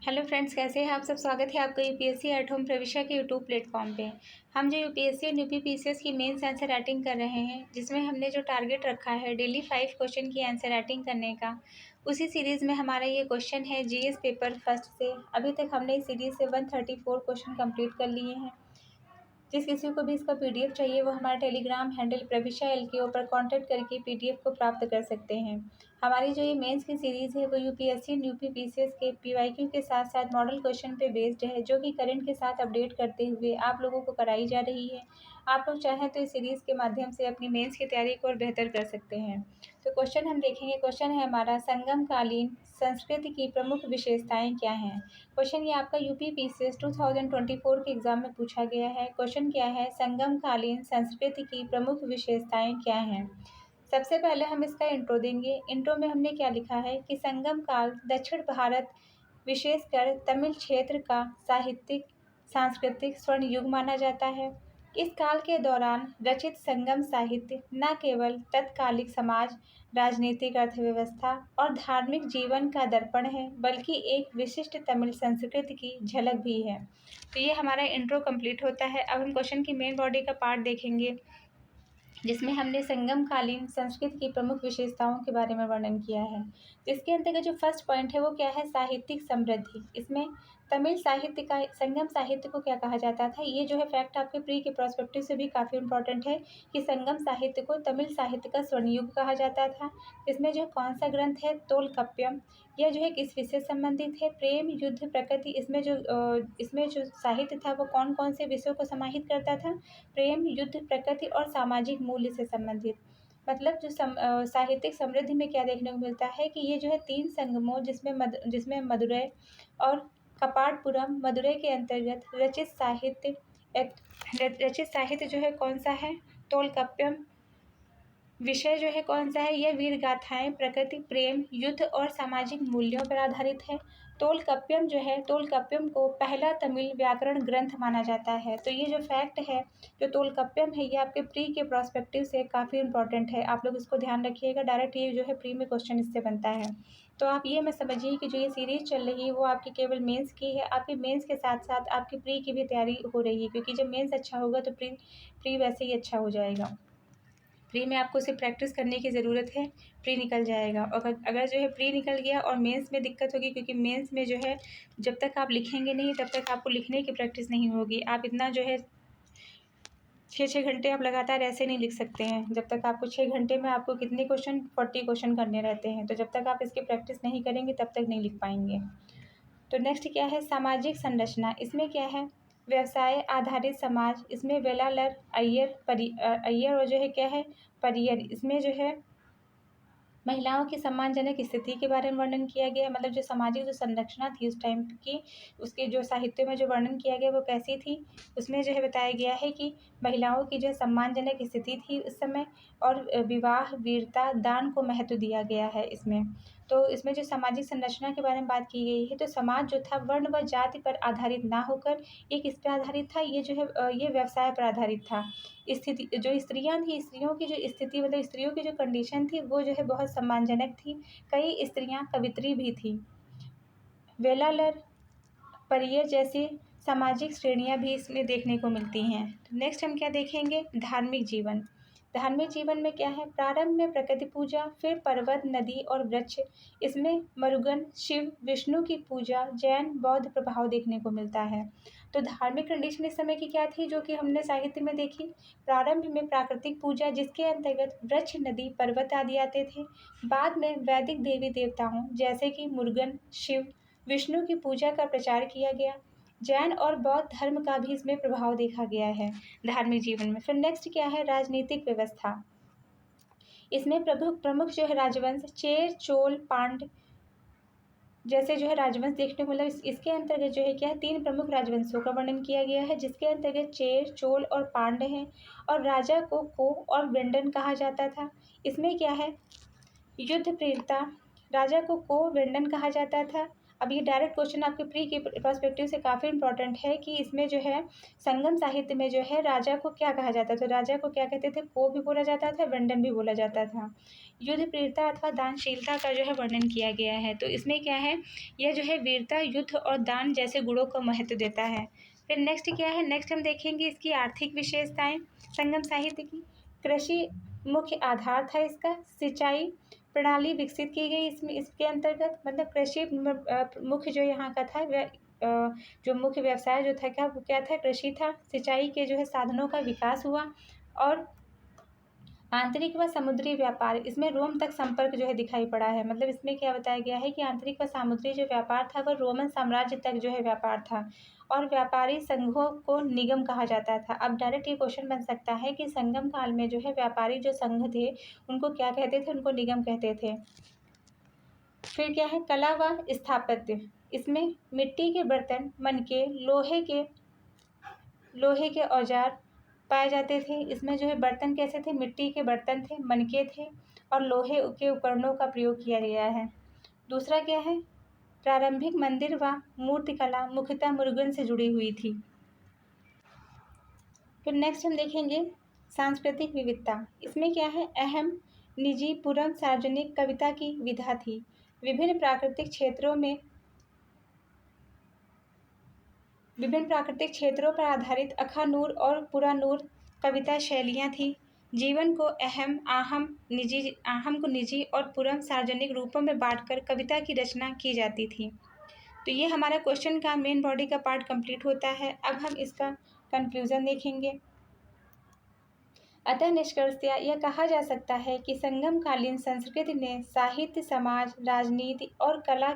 Hello friends, कैसे हैं आप सब। स्वागत है आपका यूपीएससी एट होम प्रविष्या के यूट्यूब प्लेटफॉर्म पे। हम जो यूपीएससी और यूपीपीसीएस की मेंस आंसर राइटिंग कर रहे हैं, जिसमें हमने जो टारगेट रखा है डेली 5 क्वेश्चन की आंसर राइटिंग करने का, उसी सीरीज़ में हमारा ये क्वेश्चन है जीएस पेपर फर्स्ट से। अभी तक हमने इस सीरीज़ से 134 क्वेश्चन कंप्लीट कर लिए हैं। जिस किसी को भी इसका पीडीएफ चाहिए वो हमारे टेलीग्राम हैंडल प्रविष्या एलकेओ पर कांटेक्ट करके पीडीएफ को प्राप्त कर सकते हैं। हमारी जो ये मेंस की सीरीज़ है वो यूपीएससी और यूपीपीसीएस के पीवाईक्यू के साथ साथ मॉडल क्वेश्चन पे बेस्ड है, जो कि करंट के साथ अपडेट करते हुए आप लोगों को कराई जा रही है। आप लोग चाहें तो इस सीरीज़ के माध्यम से अपनी मेंस की तैयारी को और बेहतर कर सकते हैं। तो क्वेश्चन हम देखेंगे। क्वेश्चन है हमारा, संगमकालीन संस्कृति की प्रमुख विशेषताएं क्या हैं। क्वेश्चन ये आपका यूपीपीसीएस 2024 के एग्जाम में पूछा गया है। क्वेश्चन क्या है, संगमकालीन संस्कृति की प्रमुख विशेषताएं क्या हैं। सबसे पहले हम इसका इंट्रो देंगे। इंट्रो में हमने क्या लिखा है कि संगम काल दक्षिण भारत, विशेषकर तमिल क्षेत्र का साहित्यिक सांस्कृतिक स्वर्ण युग माना जाता है। इस काल के दौरान रचित संगम साहित्य न केवल तत्कालिक समाज, राजनीतिक, अर्थव्यवस्था और धार्मिक जीवन का दर्पण है, बल्कि एक विशिष्ट तमिल संस्कृति की झलक भी है। तो ये हमारा इंट्रो कंप्लीट होता है। अब हम क्वेश्चन की मेन बॉडी का पार्ट देखेंगे, जिसमें हमने संगमकालीन संस्कृति की प्रमुख विशेषताओं के बारे में वर्णन किया है। इसके अंतर्गत जो फर्स्ट पॉइंट है वो क्या है, साहित्यिक समृद्धि। इसमें तमिल साहित्य का संगम साहित्य को क्या कहा जाता था। ये जो है फैक्ट आपके प्री के प्रोस्पेक्टिव से भी काफ़ी इंपॉर्टेंट है कि संगम साहित्य को तमिल साहित्य का स्वर्णयुग कहा जाता था। इसमें जो कौन सा ग्रंथ है, तोलकाप्पियम, यह जो है किस विषय से संबंधित है, प्रेम, युद्ध, प्रकृति। इसमें जो साहित्य था वो कौन कौन से विषयों को समाहित करता था, प्रेम, युद्ध, प्रकृति और सामाजिक मूल्य से संबंधित। मतलब जो साहित्यिक समृद्धि में क्या देखने को मिलता है कि ये जो है 3 संगमों, जिसमें मदुरै और कपाटपुरम, मदुरै के अंतर्गत रचित साहित्य जो है कौन सा है, तोलकाप्पियम। विषय जो है कौन सा है, यह वीर गाथाएं, प्रकृति, प्रेम, युद्ध और सामाजिक मूल्यों पर आधारित है। तोलकाप्पियम को पहला तमिल व्याकरण ग्रंथ माना जाता है। तो ये जो फैक्ट है, जो तोलकाप्पियम है, ये आपके प्री के प्रोस्पेक्टिव से काफ़ी इंपॉर्टेंट है। आप लोग इसको ध्यान रखिएगा, डायरेक्ट ये जो है प्री में क्वेश्चन इससे बनता है। तो आप ये मत समझिए कि जो ये सीरीज़ चल रही है वो आपकी केवल मेंस की है। आपकी मेंस के साथ साथ आपकी प्री की भी तैयारी हो रही है, क्योंकि जब मेंस अच्छा होगा तो प्री वैसे ही अच्छा हो जाएगा। प्री में आपको सिर्फ प्रैक्टिस करने की ज़रूरत है, प्री निकल जाएगा। और अगर जो है प्री निकल गया और मेंस में दिक्कत होगी, क्योंकि मेंस में जो है जब तक आप लिखेंगे नहीं तब तक आपको लिखने की प्रैक्टिस नहीं होगी। आप इतना जो है 6-6 घंटे आप लगातार ऐसे नहीं लिख सकते हैं। जब तक आपको 6 घंटे में आपको कितने क्वेश्चन, 40 क्वेश्चन करने रहते हैं। तो जब तक आप इसकी प्रैक्टिस नहीं करेंगे तब तक नहीं लिख पाएंगे। तो नेक्स्ट क्या है, सामाजिक संरचना। इसमें क्या है, व्यवसाय आधारित समाज। इसमें वेलालर, अय्यर और जो है क्या है, परियर। इसमें जो है महिलाओं की सम्मानजनक स्थिति के बारे में वर्णन किया गया है। मतलब जो सामाजिक जो संरचना थी उस टाइम की, उसके जो साहित्य में जो वर्णन किया गया वो कैसी थी। उसमें जो है बताया गया है कि महिलाओं की जो सम्मानजनक स्थिति थी उस समय, और विवाह, वीरता, दान को महत्व दिया गया है इसमें। तो इसमें जो सामाजिक संरचना के बारे में बात की गई है, तो समाज जो था वर्ण व जाति पर आधारित ना होकर एक इस पर आधारित था, ये जो है ये व्यवसाय पर आधारित था। स्थिति जो स्त्रियां थी, स्त्रियों की जो स्थिति, मतलब स्त्रियों की जो कंडीशन थी वो जो है बहुत सम्मानजनक थी। कई स्त्रियां कवित्री भी थी। वेलालर, परियर जैसी सामाजिक श्रेणियां भी इसमें देखने को मिलती हैं। तो नेक्स्ट हम क्या देखेंगे, धार्मिक जीवन। धार्मिक जीवन में क्या है, प्रारंभ में प्रकृति पूजा, फिर पर्वत, नदी और वृक्ष। इसमें मरुगन, शिव, विष्णु की पूजा, जैन, बौद्ध प्रभाव देखने को मिलता है। तो धार्मिक कंडीशन इस समय की क्या थी, जो कि हमने साहित्य में देखी। प्रारंभ में प्राकृतिक पूजा, जिसके अंतर्गत वृक्ष, नदी, पर्वत आदि आते थे। बाद में वैदिक देवी देवताओं जैसे कि मुरुगन, शिव, विष्णु की पूजा का प्रचार किया गया। जैन और बौद्ध धर्म का भी इसमें प्रभाव देखा गया है धार्मिक जीवन में। फिर नेक्स्ट क्या है, राजनीतिक व्यवस्था। इसमें प्रमुख जो है राजवंश, चेर, चोल, पांड जैसे जो है राजवंश देखने को मिला। इसके अंतर्गत जो है क्या है, 3 प्रमुख राजवंशों का वर्णन किया गया है, जिसके अंतर्गत चेर, चोल और पांड हैं। और राजा को और वेंडन कहा जाता था। इसमें क्या है, युद्ध प्रेरता। राजा को वेंडन कहा जाता था। अब ये डायरेक्ट क्वेश्चन आपके प्री के पर्सपेक्टिव से काफ़ी इंपॉर्टेंट है कि इसमें जो है संगम साहित्य में जो है राजा को क्या कहा जाता था। राजा को क्या कहते थे, को भी बोला जाता था, वंडन भी बोला जाता था। युद्ध प्रियता अथवा दानशीलता का जो है वर्णन किया गया है। तो इसमें क्या है, यह जो है वीरता, युद्ध और दान जैसे गुणों को महत्व देता है। फिर नेक्स्ट क्या है, नेक्स्ट हम देखेंगे इसकी आर्थिक विशेषताएं संगम साहित्य की। कृषि मुख्य आधार था इसका। सिंचाई प्रणाली विकसित की गई इसमें, इसके अंतर्गत मतलब कृषि मुख्य जो यहाँ का था वह जो मुख्य व्यवसाय जो था क्या, वो क्या था, कृषि था। सिंचाई के जो है साधनों का विकास हुआ। और आंतरिक व समुद्री व्यापार, इसमें रोम तक संपर्क जो है दिखाई पड़ा है। मतलब इसमें क्या बताया गया है कि आंतरिक व समुद्री जो व्यापार था वह रोमन साम्राज्य तक जो है व्यापार था। और व्यापारी संघों को निगम कहा जाता था। अब डायरेक्ट ये क्वेश्चन बन सकता है कि संगम काल में जो है व्यापारी जो संघ थे उनको क्या कहते थे, उनको निगम कहते थे। फिर क्या है, कला व स्थापत्य, इसमें मिट्टी के बर्तन, मनके, लोहे के औजार पाए जाते थे। इसमें जो है बर्तन कैसे थे, मिट्टी के बर्तन थे, मनके थे और लोहे के उपकरणों का प्रयोग किया गया है। दूसरा क्या है, प्रारंभिक मंदिर व मूर्तिकला मुख्यतः मुरुगन से जुड़ी हुई थी। फिर नेक्स्ट हम देखेंगे सांस्कृतिक विविधता। इसमें क्या है, अहम, निजी, पूर्व, सार्वजनिक कविता की विधा थी। विभिन्न प्राकृतिक क्षेत्रों पर आधारित अखानूर और पुरानूर कविता शैलियाँ थीं। जीवन को आहम को निजी और पूर्व सार्वजनिक रूपों में बांटकर कविता की रचना की जाती थी। तो ये हमारा क्वेश्चन का मेन बॉडी का पार्ट कंप्लीट होता है। अब हम इसका कंक्लूजन देखेंगे। अतः निष्कर्षतः यह कहा जा सकता है कि संगमकालीन संस्कृति ने साहित्य, समाज, राजनीति और कला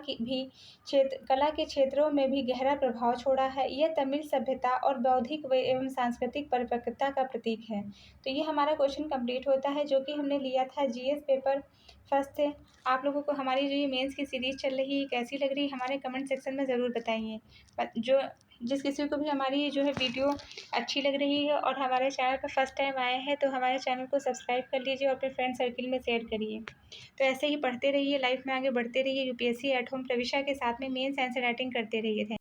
के क्षेत्रों में भी गहरा प्रभाव छोड़ा है। यह तमिल सभ्यता और बौद्धिक एवं सांस्कृतिक परिपक्वता का प्रतीक है। तो ये हमारा क्वेश्चन कंप्लीट होता है जो कि हमने लिया था जीएस पेपर फर्स्ट से। आप लोगों को हमारी जो ये मेंस की सीरीज़ चल रही है कैसी लग रही है हमारे कमेंट सेक्शन में ज़रूर बताइए। जिस किसी को भी हमारी जो है वीडियो अच्छी लग रही है और हमारे चैनल पर फर्स्ट टाइम आए हैं तो हमारे चैनल को सब्सक्राइब कर लीजिए और अपने फ्रेंड सर्किल में शेयर करिए। तो ऐसे ही पढ़ते रहिए, लाइफ में आगे बढ़ते रहिए। यूपीएससी एट होम प्रविशा के साथ में मेंस आंसर राइटिंग करते रहिए।